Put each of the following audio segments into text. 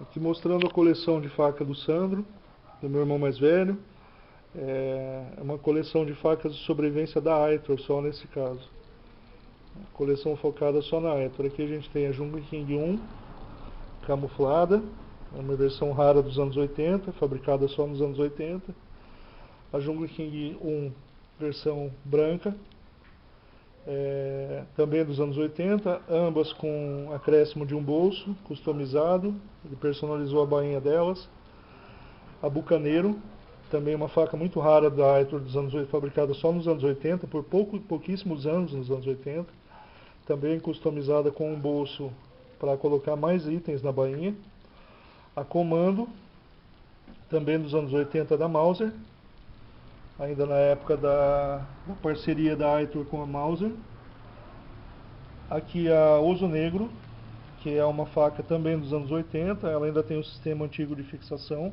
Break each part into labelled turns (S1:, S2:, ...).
S1: Aqui mostrando a coleção de faca do Sandro, do meu irmão mais velho. É uma coleção de facas de sobrevivência da Aitor, só nesse caso. Coleção focada só na Aitor. Aqui a gente tem a Jungler King 1, camuflada, é uma versão rara dos anos 80, fabricada só nos anos 80. A Jungler King 1, versão branca, também dos anos 80, ambas com acréscimo de um bolso customizado, ele personalizou a bainha delas. A Bucaneiro, também uma faca muito rara da Aitor dos anos 80, fabricada só nos anos 80, por pouquíssimos anos nos anos 80, também customizada com um bolso para colocar mais itens na bainha. A Comando, também dos anos 80 da Mauser, ainda na época da parceria da Aitor com a Mauser. Aqui a Oso Negro, que é uma faca também dos anos 80, ela ainda tem o sistema antigo de fixação,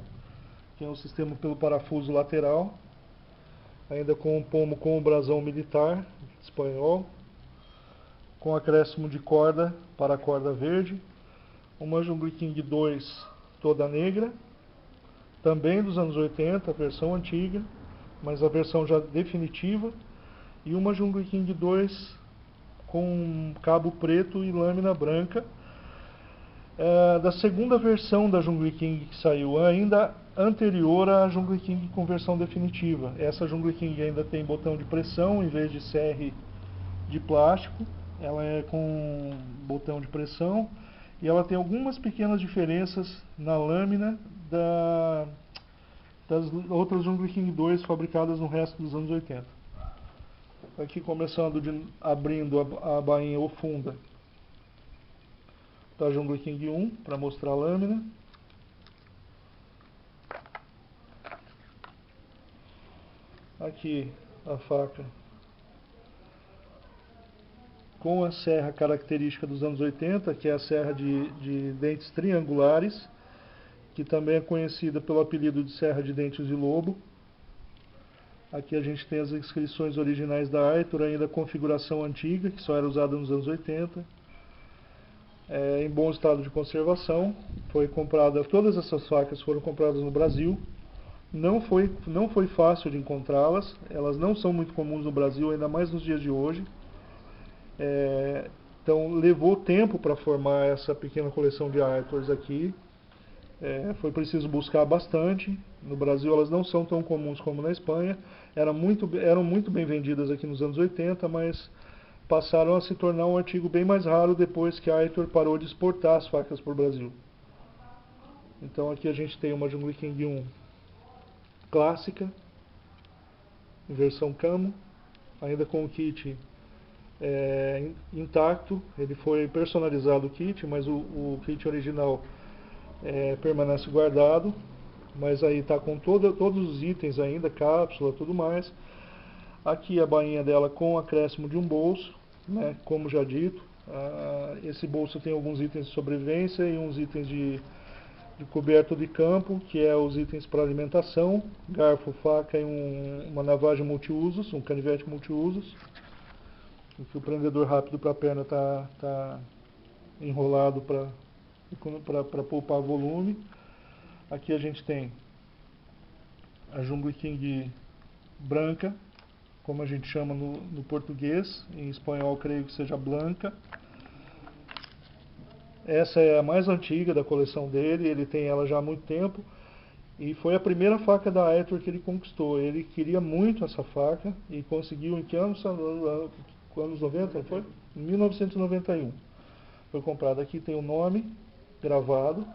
S1: que é um sistema pelo parafuso lateral, ainda com um pomo com o brasão militar espanhol, com acréscimo de corda para a corda verde. Uma Jungler King 2 toda negra, também dos anos 80, a versão antiga, mas a versão já definitiva. E uma Jungler King 2 com cabo preto e lâmina branca, da segunda versão da Jungler King que saiu, ainda anterior à Jungler King com versão definitiva. Essa Jungler King ainda tem botão de pressão em vez de serre de plástico, ela é com botão de pressão e ela tem algumas pequenas diferenças na lâmina das outras Jungler King 2 fabricadas no resto dos anos 80. Aqui começando abrindo a bainha ou funda da Jungler King 1 para mostrar a lâmina. Aqui a faca com a serra característica dos anos 80, que é a serra de dentes triangulares, que também é conhecida pelo apelido de serra de dentes de lobo. Aqui a gente tem as inscrições originais da Aitor, ainda a configuração antiga, que só era usada nos anos 80. Em bom estado de conservação. Foi comprada, todas essas facas foram compradas no Brasil. Não foi fácil de encontrá-las, elas não são muito comuns no Brasil, ainda mais nos dias de hoje. Então levou tempo para formar essa pequena coleção de Aitors aqui. Foi preciso buscar bastante. No Brasil elas não são tão comuns como na Espanha. Eram muito bem vendidas aqui nos anos 80, mas passaram a se tornar um artigo bem mais raro depois que a Aitor parou de exportar as facas para o Brasil. Então aqui a gente tem uma Jungler King 1 clássica, em versão camo, ainda com o kit intacto. Ele foi personalizado o kit, mas o kit original permanece guardado, mas aí está com todos os itens ainda, cápsula, tudo mais. Aqui a bainha dela com acréscimo de um bolso, né, como já dito. Esse bolso tem alguns itens de sobrevivência e uns itens de coberto de campo, que é os itens para alimentação, garfo, faca e uma navagem multiusos, um canivete multiusos. Aqui o prendedor rápido para a perna está enrolado para poupar volume. Aqui a gente tem a Jungler King branca, como a gente chama no português, em espanhol creio que seja blanca. Essa é a mais antiga da coleção dele, ele tem ela já há muito tempo e foi a primeira faca da Aitor que ele conquistou. Ele queria muito essa faca e conseguiu em que anos 90, foi? Em 1991. Foi comprada. Aqui tem o nome gravado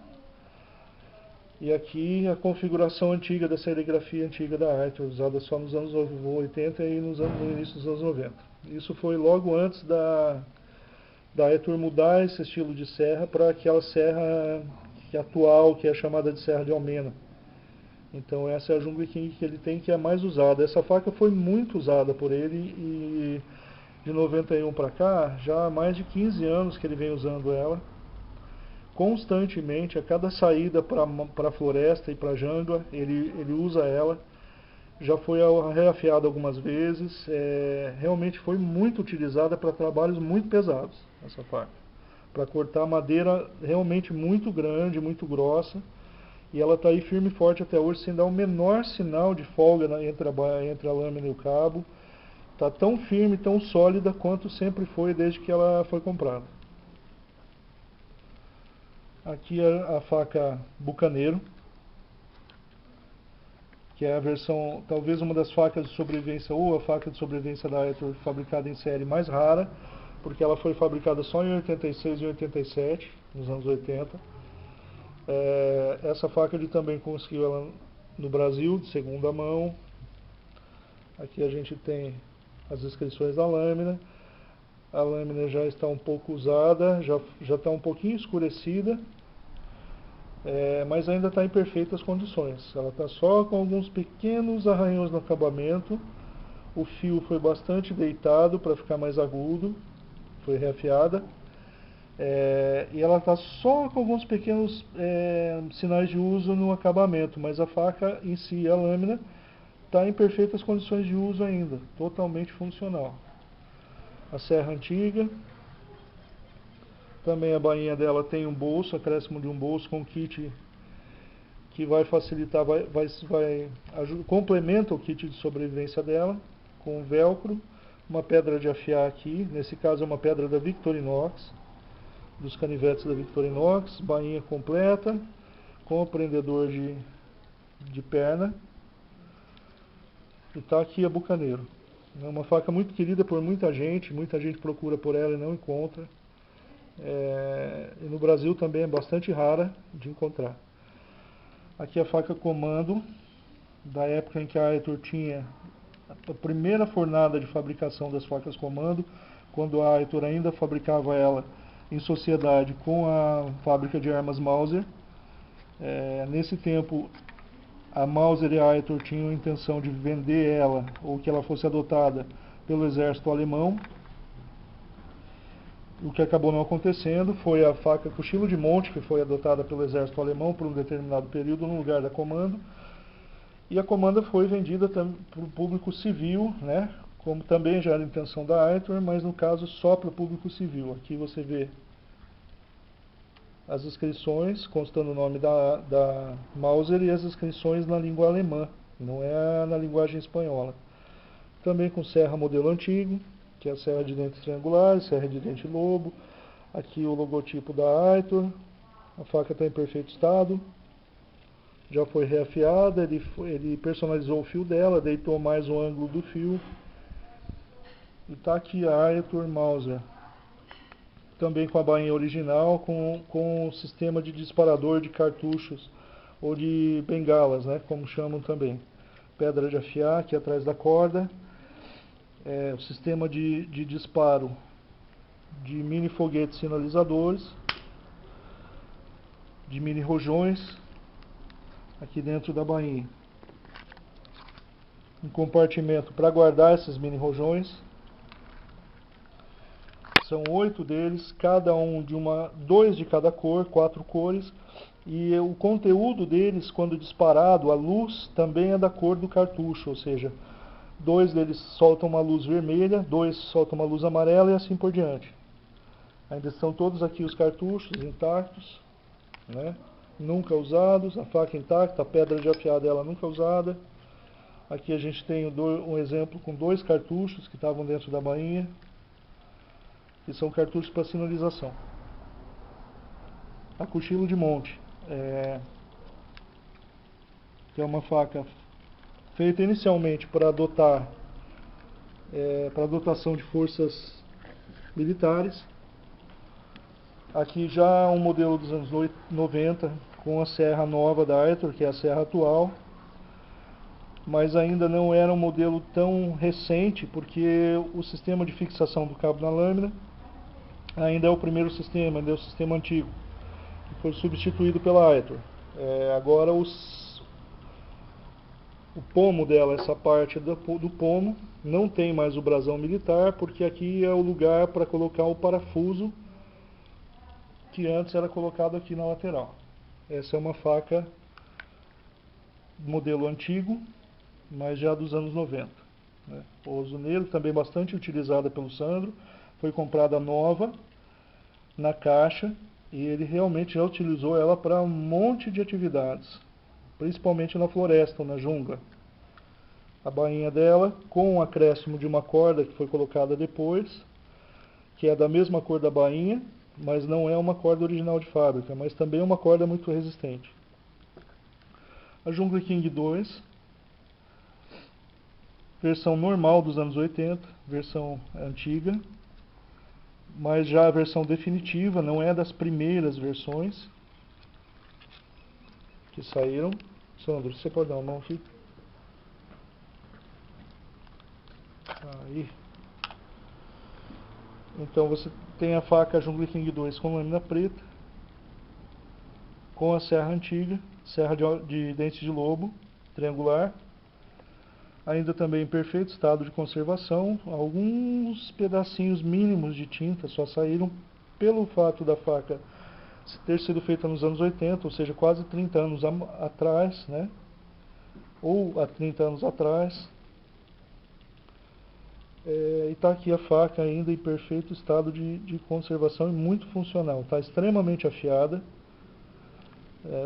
S1: e aqui a configuração antiga da serigrafia antiga da Aitor, usada só nos anos 80 e no início dos anos 90. Isso foi logo antes da Aitor mudar esse estilo de serra para aquela serra atual, que é chamada de serra de almena. Então essa é a Jungler King que ele tem, que é a mais usada. Essa faca foi muito usada por ele e de 91 para cá, já há mais de 15 anos que ele vem usando ela. Constantemente, a cada saída para a floresta e para a jangla, ele usa ela. Já foi reafiada algumas vezes, realmente foi muito utilizada para trabalhos muito pesados, essa faca. para cortar madeira realmente muito grande, muito grossa. E ela está aí firme e forte até hoje, sem dar o menor sinal de folga entre a lâmina e o cabo. Está tão firme, tão sólida quanto sempre foi desde que ela foi comprada. Aqui é a faca Bucaneiro, que é a versão, talvez uma das facas de sobrevivência, ou a faca de sobrevivência da Aetor fabricada em série mais rara, porque ela foi fabricada só em 86 e 87, nos anos 80. Essa faca ele também conseguiu ela no Brasil, de segunda mão. Aqui a gente tem as inscrições da lâmina. A lâmina já está um pouco usada, já está um pouquinho escurecida, mas ainda está em perfeitas condições. Ela está só com alguns pequenos arranhões no acabamento. O fio foi bastante deitado para ficar mais agudo, foi reafiada. E ela está só com alguns pequenos sinais de uso no acabamento, mas a faca em si, a lâmina, está em perfeitas condições de uso ainda, totalmente funcional. A serra antiga, também a bainha dela tem um bolso, acréscimo de um bolso com kit que vai facilitar, complementa o kit de sobrevivência dela, com velcro, uma pedra de afiar aqui, nesse caso é uma pedra da Victorinox, dos canivetes da Victorinox, bainha completa, com o prendedor de perna, e tá aqui a Bucaneiro. É uma faca muito querida por muita gente procura por ela e não encontra. E no Brasil também é bastante rara de encontrar. Aqui a faca Comando, da época em que a Aetor tinha a primeira fornada de fabricação das facas Comando, quando a Aetor ainda fabricava ela em sociedade com a fábrica de armas Mauser. Nesse tempo, a Mauser e a Aetor tinham a intenção de vender ela, ou que ela fosse adotada pelo exército alemão. O que acabou não acontecendo foi a faca Cochilo de Monte, que foi adotada pelo exército alemão por um determinado período no lugar da Comando. E a Comando foi vendida para o público civil, né? Como também já era a intenção da Aetor, mas no caso só para o público civil. Aqui você vê as inscrições constando o nome da Mauser e as inscrições na língua alemã, não é na linguagem espanhola. Também com serra modelo antigo, que é a serra de dente triangular, serra de dente lobo. Aqui o logotipo da Aetor. A faca está em perfeito estado, já foi reafiada, ele personalizou o fio dela, deitou mais o ângulo do fio. E está aqui a Aetor Mauser, também com a bainha original, com o sistema de disparador de cartuchos, ou de bengalas, né, como chamam também. Pedra de afiar aqui atrás da corda. O sistema de disparo de mini foguetes sinalizadores, de mini rojões, aqui dentro da bainha. Um compartimento para guardar esses mini rojões. São 8 deles, cada um de 2 de cada cor, 4 cores. E o conteúdo deles, quando disparado, a luz também é da cor do cartucho, ou seja, 2 deles soltam uma luz vermelha, 2 soltam uma luz amarela e assim por diante. Ainda estão todos aqui os cartuchos intactos, né? Nunca usados, a faca intacta, a pedra de afiar dela nunca usada. Aqui a gente tem um exemplo com 2 cartuchos que estavam dentro da bainha, que são cartuchos para sinalização. A Cochilo de Monte, que é uma faca feita inicialmente para dotação de forças militares. Aqui já um modelo dos anos 90, com a serra nova da Aetor, que é a serra atual, mas ainda não era um modelo tão recente, porque o sistema de fixação do cabo na lâmina ainda é o primeiro sistema, ainda é o sistema antigo, que foi substituído pela Aetor. Agora o pomo dela, essa parte do pomo, não tem mais o brasão militar, porque aqui é o lugar para colocar o parafuso, que antes era colocado aqui na lateral. Essa é uma faca modelo antigo, mas já dos anos 90. Né? O uso nele também bastante utilizada pelo Sandro, foi comprada nova, na caixa, e ele realmente já utilizou ela para um monte de atividades, principalmente na floresta ou na jungla. A bainha dela, com o acréscimo de uma corda que foi colocada depois, que é da mesma cor da bainha, mas não é uma corda original de fábrica, mas também é uma corda muito resistente. A Jungle King 2, versão normal dos anos 80, versão antiga, mas já a versão definitiva, não é das primeiras versões que saíram. Sandro, você pode dar uma mão aqui? Aí. Então você tem a faca Jungle King 2 com lâmina preta, com a serra antiga, serra de dente de lobo, triangular, ainda também em perfeito estado de conservação. Alguns pedacinhos mínimos de tinta só saíram pelo fato da faca ter sido feita nos anos 80, ou seja, quase 30 anos atrás, né? Ou há 30 anos atrás. E está aqui a faca ainda em perfeito estado de conservação e muito funcional. Está extremamente afiada.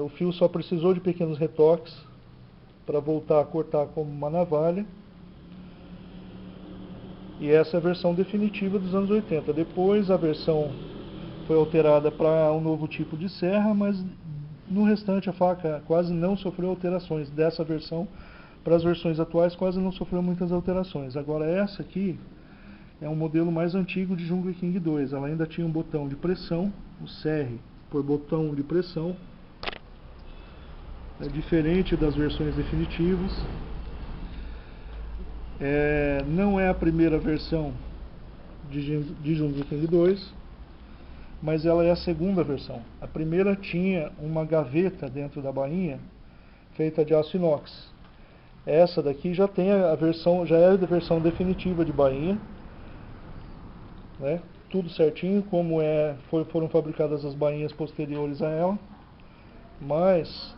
S1: O fio só precisou de pequenos retoques para voltar a cortar como uma navalha. E essa é a versão definitiva dos anos 80. Depois a versão foi alterada para um novo tipo de serra, mas no restante a faca quase não sofreu alterações. Dessa versão para as versões atuais quase não sofreu muitas alterações. Agora essa aqui é um modelo mais antigo de Jungle King 2. Ela ainda tinha um botão de pressão, o serre por botão de pressão. É diferente das versões definitivas. Não é a primeira versão de Jungle King 2, mas ela é a segunda versão. A primeira tinha uma gaveta dentro da bainha feita de aço inox. Essa daqui já tem a versão, já é a versão definitiva de bainha, né? Tudo certinho como foram fabricadas as bainhas posteriores a ela, mas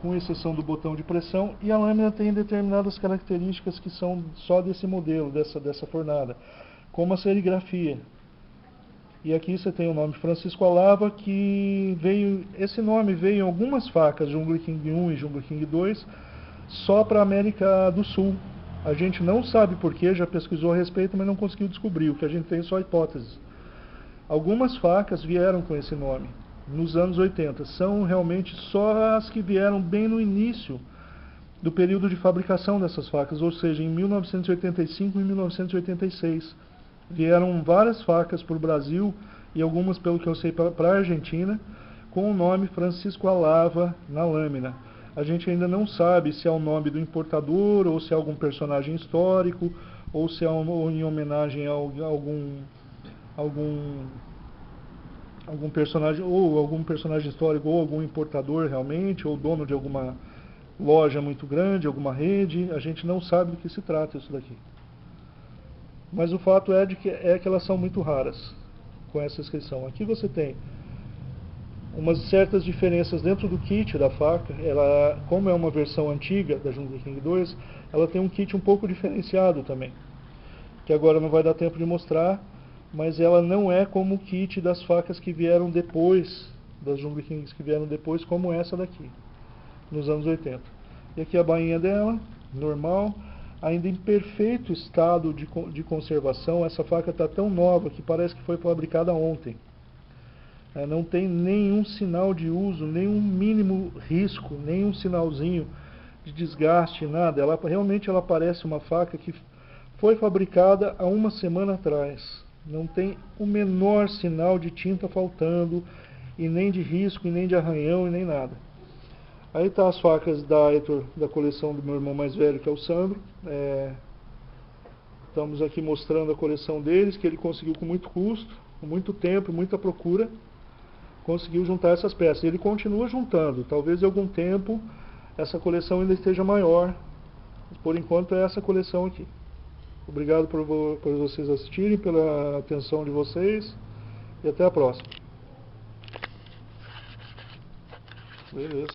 S1: com exceção do botão de pressão, e a lâmina tem determinadas características que são só desse modelo, dessa fornada, como a serigrafia. E aqui você tem o nome Francisco Alava, que esse nome veio em algumas facas, Jungle King 1 e Jungle King 2, só para a América do Sul. A gente não sabe porquê, já pesquisou a respeito, mas não conseguiu descobrir. O que a gente tem só hipóteses. Algumas facas vieram com esse nome nos anos 80. São realmente só as que vieram bem no início do período de fabricação dessas facas, ou seja, em 1985 e 1986. Vieram várias facas para o Brasil e algumas, pelo que eu sei, para a Argentina, com o nome Francisco Alava na lâmina. A gente ainda não sabe se é o nome do importador, ou se é algum personagem histórico, ou se é em homenagem a algum personagem, ou algum personagem histórico, ou algum importador realmente, ou dono de alguma loja muito grande, alguma rede. A gente não sabe do que se trata isso daqui. Mas o fato é que elas são muito raras com essa inscrição. Aqui você tem umas certas diferenças dentro do kit da faca. Ela, como é uma versão antiga da Jungle King 2, ela tem um kit um pouco diferenciado também, que agora não vai dar tempo de mostrar, mas ela não é como o kit das facas que vieram depois, das Jungle Kings que vieram depois, como essa daqui, nos anos 80. E aqui a bainha dela, normal, ainda em perfeito estado de conservação. Essa faca está tão nova que parece que foi fabricada ontem. Não tem nenhum sinal de uso, nenhum mínimo risco, nenhum sinalzinho de desgaste, nada. Realmente ela parece uma faca que foi fabricada há uma semana atrás. Não tem o menor sinal de tinta faltando, e nem de risco, e nem de arranhão, e nem nada. Aí tá as facas da Aetor, da coleção do meu irmão mais velho, que é o Sandro. Estamos aqui mostrando a coleção deles, que ele conseguiu com muito custo, com muito tempo, muita procura, conseguiu juntar essas peças. Ele continua juntando, talvez em algum tempo essa coleção ainda esteja maior. Por enquanto é essa coleção aqui. Obrigado por vocês assistirem, pela atenção de vocês, e até a próxima. Beleza.